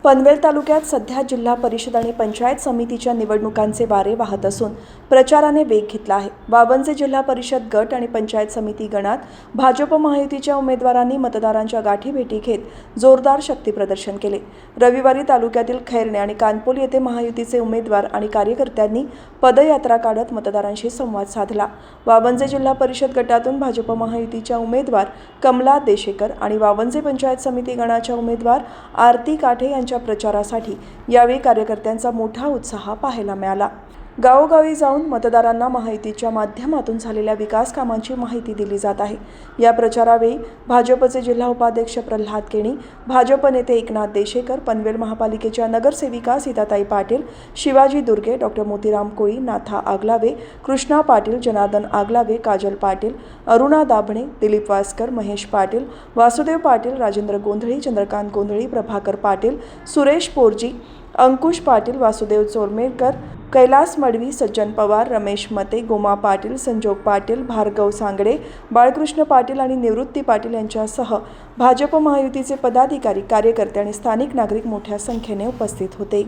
पनवेल तालुक्यात सध्या जिल्हा परिषद आणि पंचायत समितीच्या निवडणुकांचे वारे वाहत असून प्रचाराने वेग घेतला आहे। वावनजे जिल्हा परिषद गट आणि पंचायत समिती गणात भाजप महायुतीच्या उमेदवारांनी मतदारांच्या गाठीभेटी घेत जोरदार शक्ती प्रदर्शन केले। रविवारी तालुक्यातील खैरणे आणि कानपोल येथे महायुतीचे उमेदवार आणि कार्यकर्त्यांनी पदयात्रा काढत मतदारांशी संवाद साधला। वावनजे जिल्हा परिषद गटातून भाजप महायुतीच्या उमेदवार कमला देशेकर आणि वावनजे पंचायत समिती गणाच्या उमेदवार आरती काठे यांच्या प्रचारासाठी यावेळी कार्यकर्त्यांचा मोठा उत्साह पाहायला मिळाला। गावोगावी जाऊन मतदारांना महायुतीच्या माध्यमातून झालेल्या विकास कामांची माहिती दिली जात आहे। या प्रचारावेळी भाजपचे जिल्हा उपाध्यक्ष प्रल्हाद केणी, भाजप नेते एकनाथ देशेकर, पनवेल महापालिकेच्या नगरसेविका सीताताई पाटील, शिवाजी दुर्गे, डॉ. मोतीराम कोळी, नाथा आगलावे, कृष्णा पाटील, जनार्दन आगलावे, काजल पाटील, अरुणा दाभणे, दिलीप वासकर, महेश पाटील, वासुदेव पाटील, राजेंद्र गोंधळी, चंद्रकांत गोंधळी, प्रभाकर पाटील, सुरेश पोरजी, अंकुश पाटील, वासुदेव चोरमेरकर, कैलास मडवी, सज्जन पवार, रमेश मते, गोमा पाटील, संजोग पाटील, भार्गव सांगडे, बाळकृष्ण पाटील आणि निवृत्ती पाटील यांच्यासह भाजप महायुतीचे पदाधिकारी, कार्यकर्ते आणि स्थानिक नागरिक मोठ्या संख्येने उपस्थित होते।